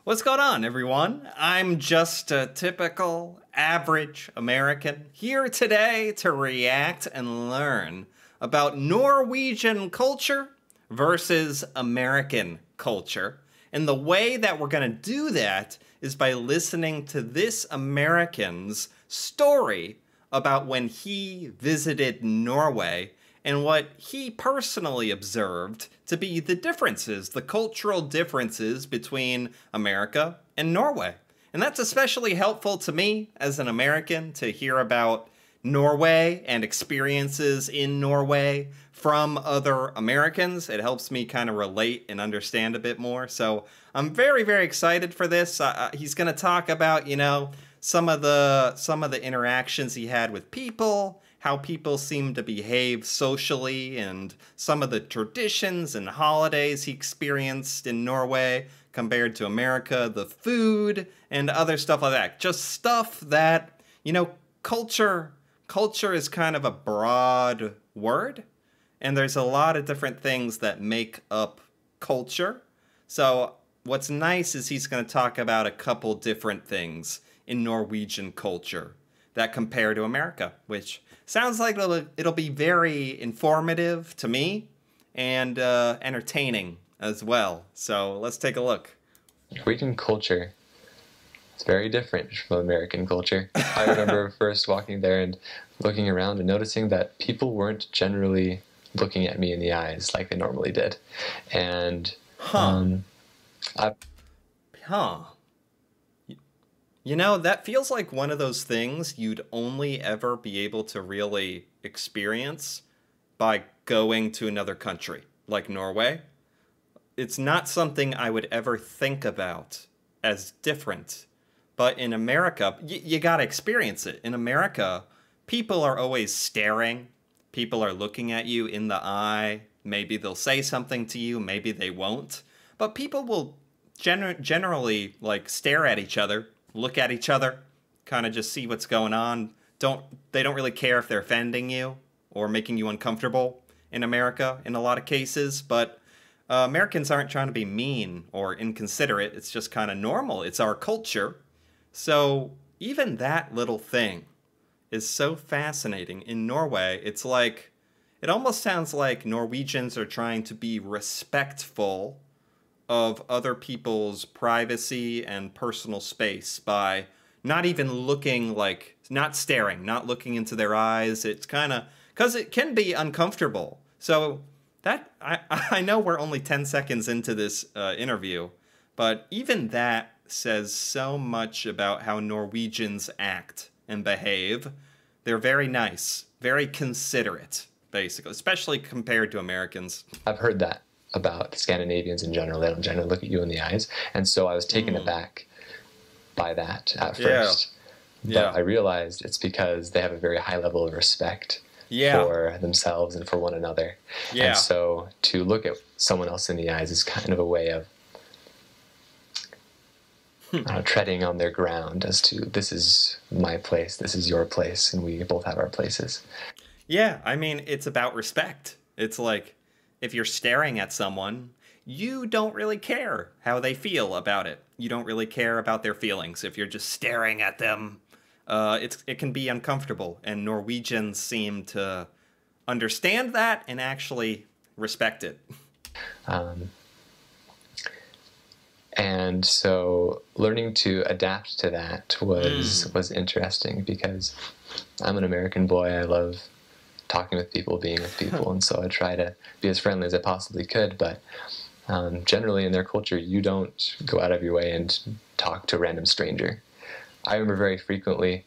What's going on, everyone? I'm just a typical, average American here today to react and learn about Norwegian culture versus American culture. And the way that we're going to do that is by listening to this American's story about when he visited Norway and what he personally observed to be the differences, the cultural differences between America and Norway. And that's especially helpful to me as an American to hear about Norway and experiences in Norway from other Americans. It helps me kind of relate and understand a bit more. So I'm very, very excited for this. He's going to talk about, some of the interactions he had with people, how people seem to behave socially, and some of the traditions and holidays he experienced in Norway compared to America, the food, and other stuff like that. Just stuff that, culture is kind of a broad word, and there's a lot of different things that make up culture. So what's nice is he's going to talk about a couple different things in Norwegian culture that compare to America, which sounds like it'll be very informative to me and entertaining as well. So let's take a look. Norwegian culture is very different from American culture. I remember first walking there and looking around and noticing that people weren't generally looking at me in the eyes like they normally did. And that feels like one of those things you'd only ever be able to really experience by going to another country, like Norway. It's not something I would ever think about as different. But in America, you gotta experience it. In America, people are always staring. People are looking at you in the eye. Maybe they'll say something to you, maybe they won't. But people will generally stare at each other, look at each other, kind of just see what's going on. They don't really care if they're offending you or making you uncomfortable in America in a lot of cases. But Americans aren't trying to be mean or inconsiderate. It's just kind of normal. It's our culture. So even that little thing is so fascinating. In Norway, it's like, it almost sounds like Norwegians are trying to be respectful of other people's privacy and personal space by not even looking, not staring, not looking into their eyes. It's kind of, because it can be uncomfortable. So that, I know we're only 10 seconds into this interview, but even that says so much about how Norwegians act and behave. They're very nice, very considerate, basically, especially compared to Americans. I've heard that about Scandinavians in general. They don't generally look at you in the eyes. And so I was taken aback by that at first. But I realized it's because they have a very high level of respect for themselves and for one another. And so to look at someone else in the eyes is kind of a way of treading on their ground as to, this is my place, this is your place, and we both have our places. Yeah, I mean, it's about respect. It's like, if you're staring at someone, you don't really care how they feel about it. You don't really care about their feelings. If you're just staring at them, it can be uncomfortable. And Norwegians seem to understand that and actually respect it. And so learning to adapt to that was interesting, because I'm an American boy. I love talking with people, being with people, and so I try to be as friendly as I possibly could. But generally in their culture, you don't go out of your way and talk to a random stranger. I remember very frequently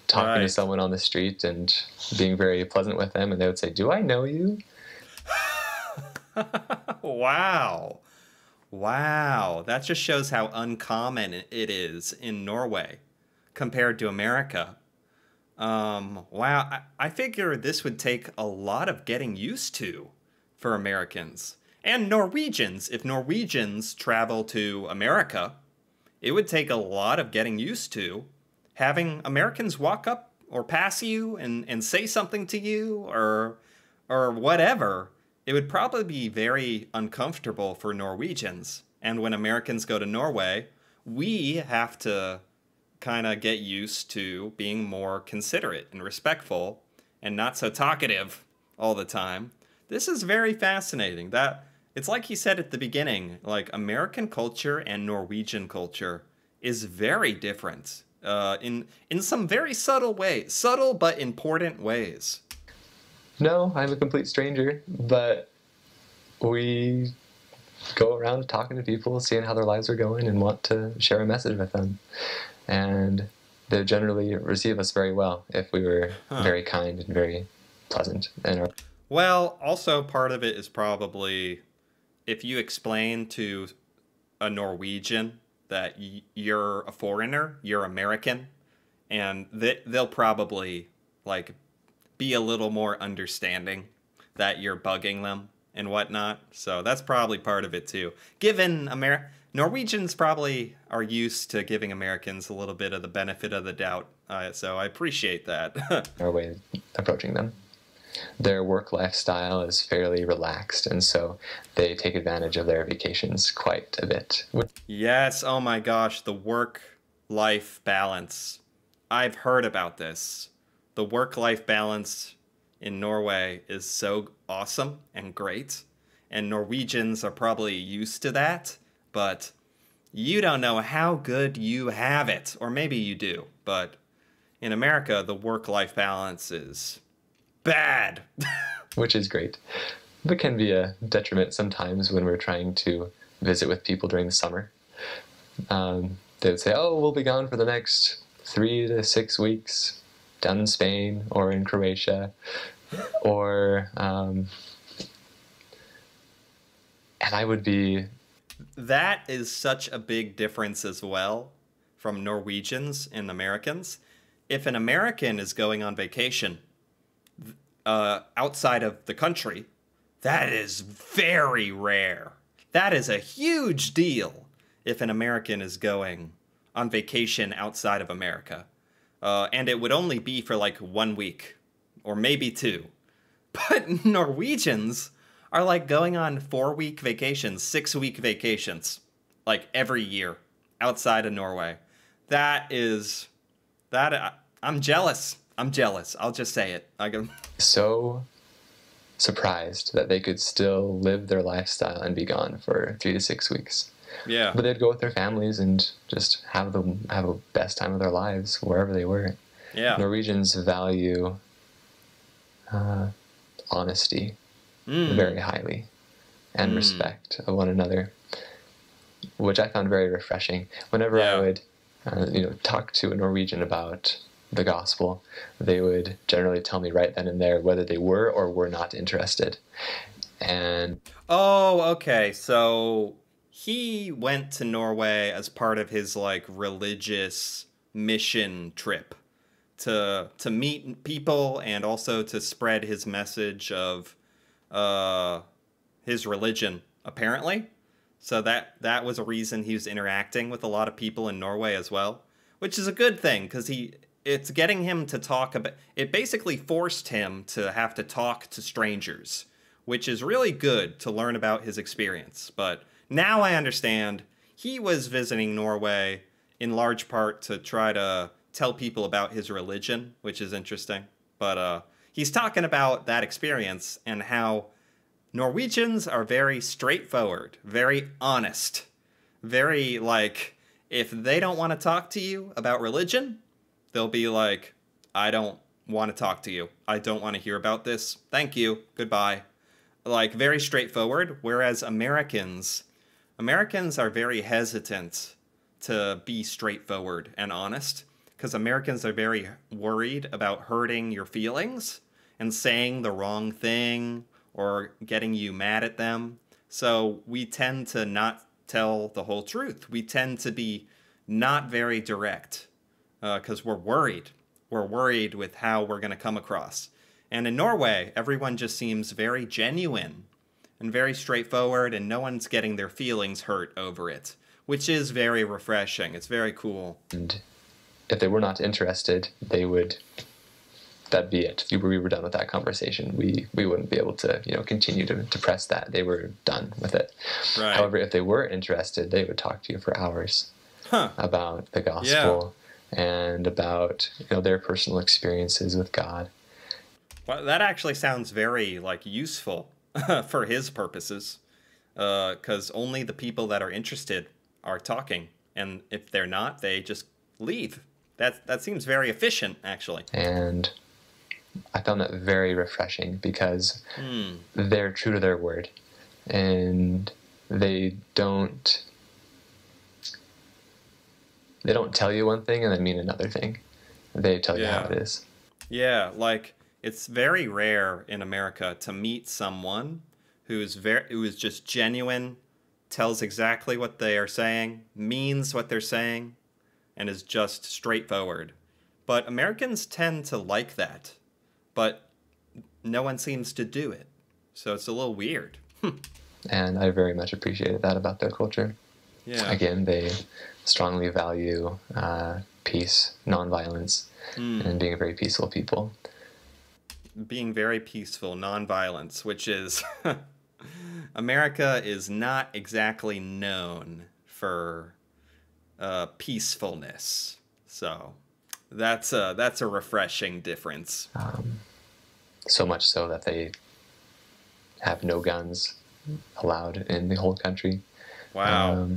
talking to someone on the street and being very pleasant with them, and they would say, "Do I know you?" Wow, that just shows how uncommon it is in Norway compared to America. Wow, I figure this would take a lot of getting used to for Americans. And Norwegians. If Norwegians travel to America, it would take a lot of getting used to having Americans walk up or pass you and say something to you or whatever. It would probably be very uncomfortable for Norwegians. And when Americans go to Norway, we have to kind of get used to being more considerate and respectful and not so talkative all the time. This is very fascinating. That it's like he said at the beginning, like American culture and Norwegian culture is very different in some very subtle ways, subtle but important ways. No, I'm a complete stranger, but we go around talking to people, seeing how their lives are going, and want to share a message with them. And they generally receive us very well if we were very kind and very pleasant. Well, also part of it is probably if you explain to a Norwegian that you're a foreigner, you're American, and they'll probably like be a little more understanding that you're bugging them and whatnot. So that's probably part of it too. Given Norwegians probably are used to giving Americans a little bit of the benefit of the doubt. So I appreciate that. Our way of approaching them. Their work lifestyle is fairly relaxed, and so they take advantage of their vacations quite a bit. Yes, oh my gosh, the work-life balance. I've heard about this. The work-life balance in Norway is so awesome and great, and Norwegians are probably used to that, but you don't know how good you have it, or maybe you do, but in America, the work-life balance is bad. Which is great, but can be a detriment sometimes when we're trying to visit with people during the summer. They would say, oh, we'll be gone for the next 3 to 6 weeks down in Spain or in Croatia, or and I would be... That is such a big difference as well from Norwegians and Americans. If an American is going on vacation outside of the country, that is very rare. That is a huge deal if an American is going on vacation outside of America. And it would only be for like 1 week or maybe 2. But Norwegians are like going on 4-week vacations, 6-week vacations, like every year outside of Norway. I'm jealous. I'm jealous. I'll just say it. So surprised that they could still live their lifestyle and be gone for 3 to 6 weeks. Yeah. But they'd go with their families and just have a best time of their lives wherever they were. Yeah. Norwegians value honesty very highly and respect of one another, which I found very refreshing. Whenever I would talk to a Norwegian about the gospel, they would generally tell me right then and there whether they were or were not interested. And okay, so he went to Norway as part of his like religious mission trip to meet people and also to spread his message of his religion, apparently. So that was a reason he was interacting with a lot of people in Norway as well, which is a good thing because it's getting him to talk about, it basically forced him to have to talk to strangers, which is really good to learn about his experience. But now I understand he was visiting Norway in large part to try to tell people about his religion, which is interesting. But he's talking about that experience and how Norwegians are very straightforward, very honest, very like, if they don't want to talk to you about religion, they'll be like, I don't want to talk to you. I don't want to hear about this. Thank you. Goodbye. Like, very straightforward, whereas Americans are very hesitant to be straightforward and honest because Americans are very worried about hurting your feelings and saying the wrong thing or getting you mad at them. So we tend to not tell the whole truth. We tend to be not very direct because we're worried. We're worried with how we're going to come across. And in Norway, everyone just seems very genuine and very straightforward, and no one's getting their feelings hurt over it, which is very refreshing. It's very cool. And if they were not interested, they would that'd be it. We were done with that conversation. We wouldn't be able to, continue to press that. They were done with it. Right. However, if they were interested, they would talk to you for hours about the gospel and about, their personal experiences with God. Well, that actually sounds very useful for his purposes, because only the people that are interested are talking, and if they're not, they just leave. That seems very efficient, actually. And I found that very refreshing because they're true to their word, and they don't tell you one thing and then mean another thing. They tell you how it is. Yeah, it's very rare in America to meet someone who is just genuine, tells exactly what they are saying, means what they're saying, and is just straightforward. But Americans tend to like that, but no one seems to do it. So it's a little weird. And I very much appreciated that about their culture. Yeah. Again, they strongly value peace, nonviolence, and being a very peaceful people. Being very peaceful, nonviolence, which is... America is not exactly known for peacefulness. So that's a refreshing difference. So much so that they have no guns allowed in the whole country. Wow.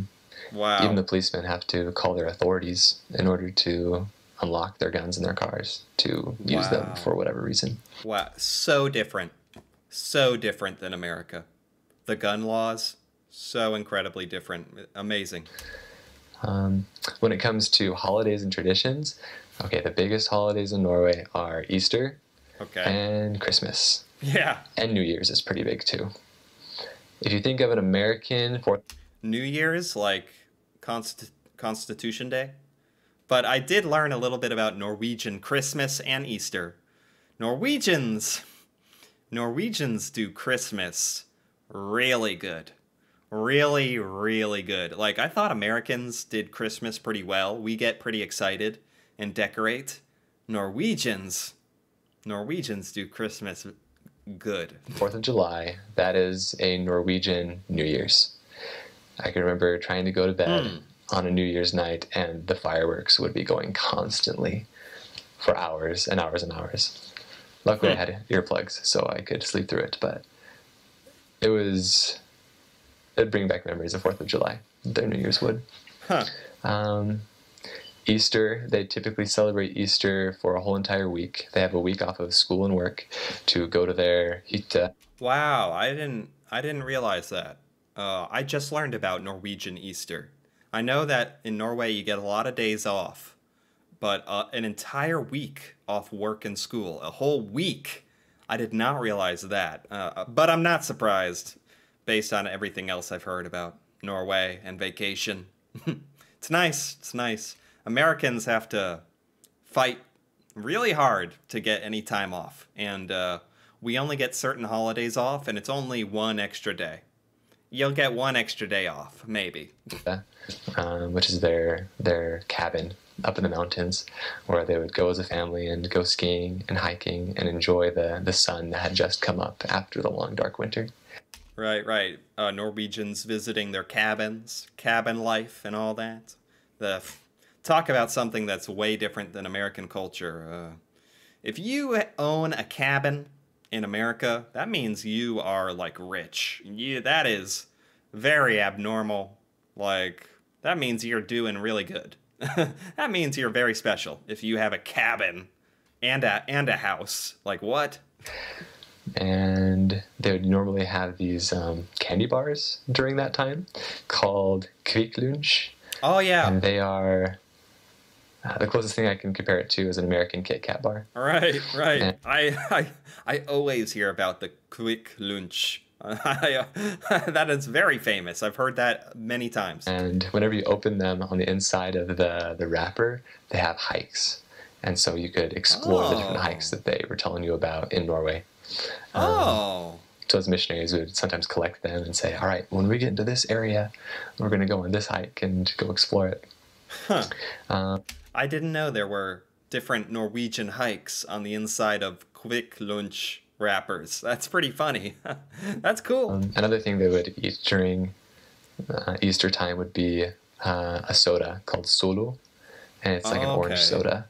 Wow. Even the policemen have to call their authorities in order to unlock their guns in their cars to use them for whatever reason. Wow. So different. So different than America. The gun laws, so incredibly different. Amazing. When it comes to holidays and traditions, the biggest holidays in Norway are Easter and Christmas. Yeah. And New Year's is pretty big too. If you think of an American New Year's, like Constitution Day. But I did learn a little bit about Norwegian Christmas and Easter. Norwegians do Christmas really good. Really, really good. I thought Americans did Christmas pretty well. We get pretty excited and decorate. Norwegians do Christmas good. 4th of July, that is a Norwegian New Year's. I can remember trying to go to bed on a New Year's night, and the fireworks would be going constantly for hours and hours and hours. Luckily, I had earplugs, so I could sleep through it, but it'd bring back memories of 4th of July. Their New Year's would. Easter, they typically celebrate Easter for a whole entire week. They have a week off of school and work to go to their hytte. Wow, I didn't realize that. I just learned about Norwegian Easter. I know that in Norway you get a lot of days off, but an entire week off work and school, a whole week. I did not realize that, but I'm not surprised based on everything else I've heard about Norway and vacation. It's nice. It's nice. Americans have to fight really hard to get any time off, and we only get certain holidays off, and it's only one extra day. You'll get one extra day off, maybe. Which is their cabin up in the mountains, where they would go as a family and go skiing and hiking and enjoy the sun that had just come up after the long, dark winter. Right. Norwegians visiting their cabins, cabin life and all that. Talk about something that's way different than American culture. If you own a cabin in America, that means you are rich. That is very abnormal. That means you're doing really good. That means you're very special if you have a cabin and a house. What? And they would normally have these candy bars during that time called Kvikk Lunsj. Oh yeah. And they are the closest thing I can compare it to is an American Kit Kat bar. Right. And I always hear about the Kvikk Lunsj. That is very famous. I've heard that many times. And whenever you open them on the inside of the wrapper, they have hikes. And so you could explore the different hikes that they were telling you about in Norway. So as missionaries, we would sometimes collect them and say, all right, when we get into this area, we're going to go on this hike and go explore it. I didn't know there were different Norwegian hikes on the inside of Quick Lunch wrappers. That's pretty funny. That's cool. Another thing they would eat during Easter time would be a soda called Solo, and it's like an orange soda.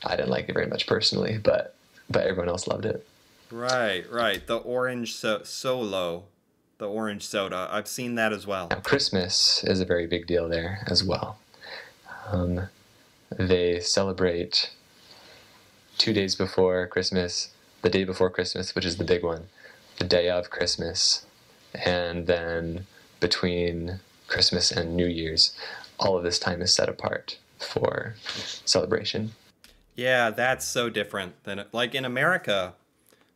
I didn't like it very much personally, but everyone else loved it. Right, right. The orange Solo, the orange soda. I've seen that as well. Now, Christmas is a very big deal there as well. They celebrate 2 days before Christmas, the day before Christmas, which is the big one, the day of Christmas, and then between Christmas and New Year's, all of this time is set apart for celebration. Yeah, that's so different than, like, in America,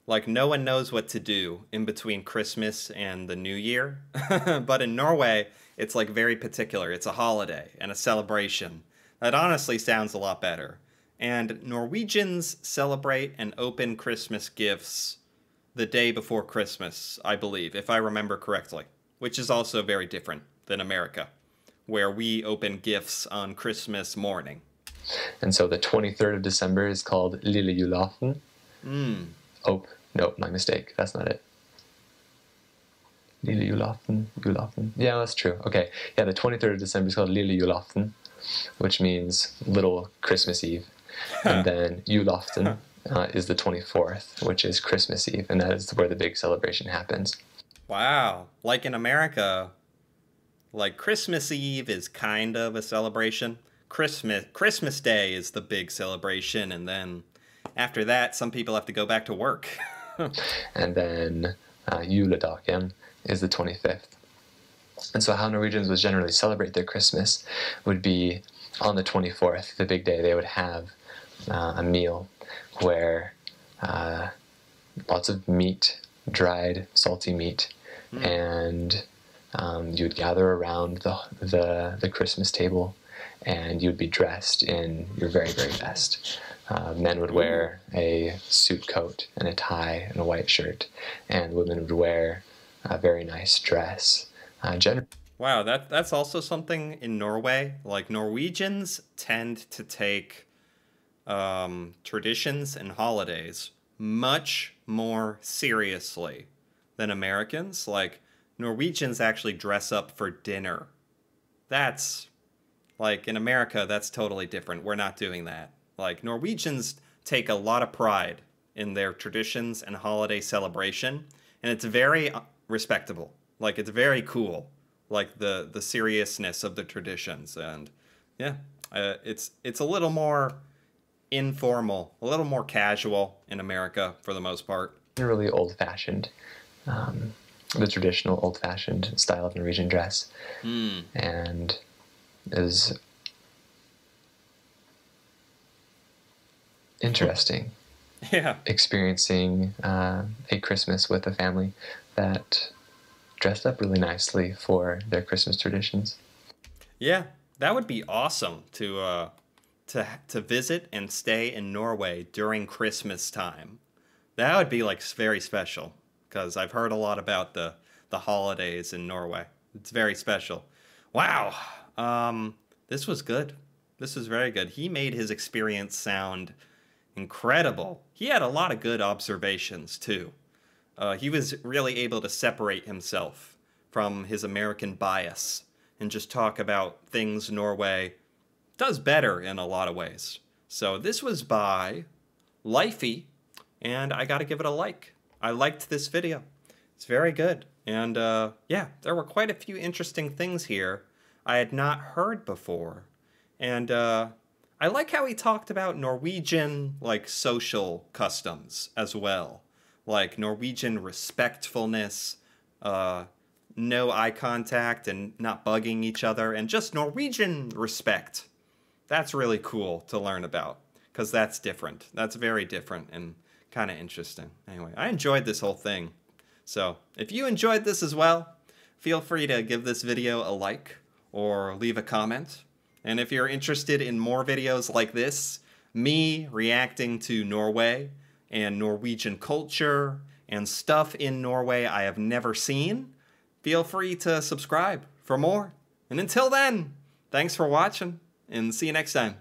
like, no one knows what to do in between Christmas and the New Year. But in Norway, it's, like, very particular. It's a holiday and a celebration. That honestly sounds a lot better. And Norwegians celebrate and open Christmas gifts the day before Christmas, I believe, if I remember correctly, which is also very different than America, where we open gifts on Christmas morning. And so the 23rd of December is called Lille Julaften. Oh, no, my mistake. That's not it. Lille Julaften. Yeah, that's true. Okay. Yeah, the 23rd of December is called Lille Julaften, which means Little Christmas Eve. And then Julaften is the 24th, which is Christmas Eve, and that is where the big celebration happens. Wow. Like in America, like Christmas Eve is kind of a celebration. Christmas Day is the big celebration, and then after that, some people have to go back to work. And then Juledagen is the 25th. And so how Norwegians would generally celebrate their Christmas would be on the 24th, the big day. They would have a meal where lots of meat, dried, salty meat, and you would gather around the Christmas table, and you would be dressed in your very, very best. Men would wear a suit coat and a tie and a white shirt, and women would wear a very nice dress. Wow, that's also something in Norway. Like, Norwegians tend to take traditions and holidays much more seriously than Americans. Like, Norwegians actually dress up for dinner. That's, like, in America, that's totally different. We're not doing that. Like, Norwegians take a lot of pride in their traditions and holiday celebration, and it's very respectable. Like, it's very cool, like the seriousness of the traditions. And yeah, it's a little more informal, a little more casual in America for the most part. Really old-fashioned, the traditional old-fashioned style of Norwegian dress, and is interesting. Yeah. Experiencing a Christmas with a family that dressed up really nicely for their Christmas traditions. Yeah, that would be awesome to visit and stay in Norway during Christmas time. That would be like very special, because I've heard a lot about the holidays in Norway. It's very special. Wow. This was good. This was very good. He made his experience sound incredible. He had a lot of good observations too. He was really able to separate himself from his American bias and just talk about things Norway does better in a lot of ways. So this was by Lifey, and I gotta give it a like. I liked this video. It's very good. And yeah, there were quite a few interesting things here I had not heard before. And I like how he talked about Norwegian, like, social customs as well. Like Norwegian respectfulness, no eye contact and not bugging each other, and just Norwegian respect. That's really cool to learn about, because that's different. That's very different and kind of interesting. Anyway, I enjoyed this whole thing. So if you enjoyed this as well, feel free to give this video a like or leave a comment. And if you're interested in more videos like this, me reacting to Norway and Norwegian culture and stuff in Norway I have never seen, feel free to subscribe for more. And until then, thanks for watching, and see you next time.